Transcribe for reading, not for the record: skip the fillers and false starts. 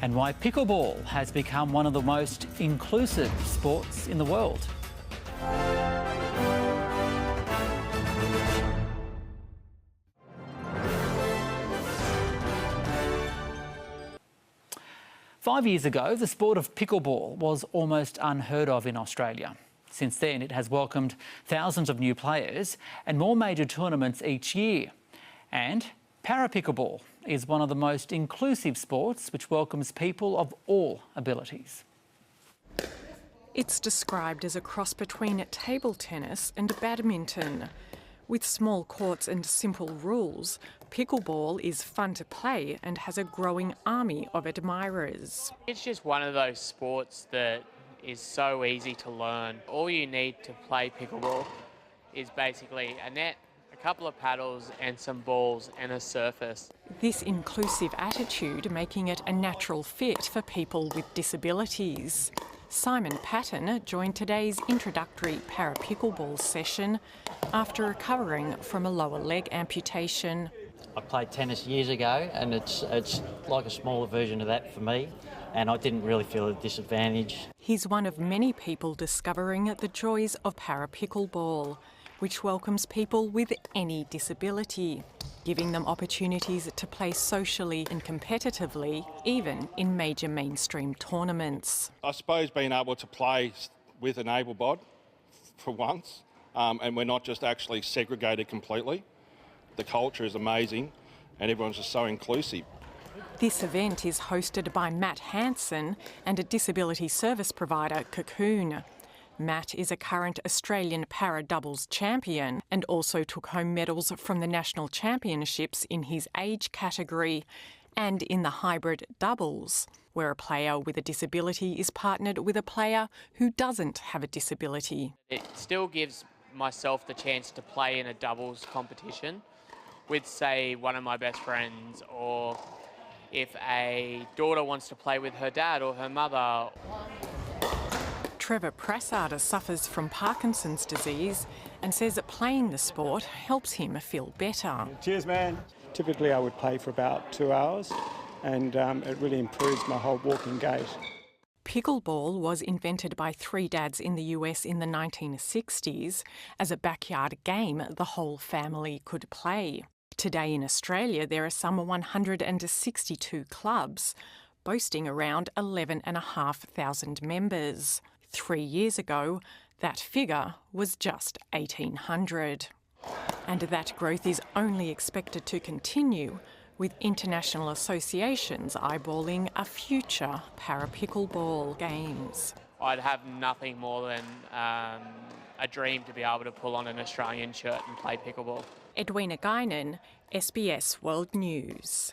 And why pickleball has become one of the most inclusive sports in the world. Five years ago, the sport of pickleball was almost unheard of in Australia. Since then, it has welcomed thousands of new players and more major tournaments each year. And para-pickleball is one of the most inclusive sports which welcomes people of all abilities. It's described as a cross between table tennis and badminton. With small courts and simple rules, pickleball is fun to play and has a growing army of admirers. It's just one of those sports that is so easy to learn. All you need to play pickleball is basically a net, a couple of paddles and some balls and a surface. This inclusive attitude making it a natural fit for people with disabilities. Simon Patton joined today's introductory para-pickleball session after recovering from a lower leg amputation. I played tennis years ago and it's like a smaller version of that for me, and I didn't really feel a disadvantage. He's one of many people discovering the joys of para-pickleball, which welcomes people with any disability, giving them opportunities to play socially and competitively, even in major mainstream tournaments. I suppose being able to play with an able-bod for once, and we're not just actually segregated completely. The culture is amazing and everyone's just so inclusive. This event is hosted by Matt Hansson and a disability service provider, Cocoon. Matt is a current Australian para-doubles champion and also took home medals from the national championships in his age category and in the hybrid doubles, where a player with a disability is partnered with a player who doesn't have a disability. It still gives myself the chance to play in a doubles competition with, say, one of my best friends, or if a daughter wants to play with her dad or her mother. Trevor Prassarder suffers from Parkinson's disease and says that playing the sport helps him feel better. Cheers, man. Typically I would play for about 2 hours and it really improves my whole walking gait. Pickleball was invented by three dads in the US in the 1960s as a backyard game the whole family could play. Today in Australia there are some 162 clubs, boasting around 11,500 members. 3 years ago, that figure was just 1,800. And that growth is only expected to continue, with international associations eyeballing a future para-pickleball games. I'd have nothing more than a dream to be able to pull on an Australian shirt and play pickleball. Edwina Guinan, SBS World News.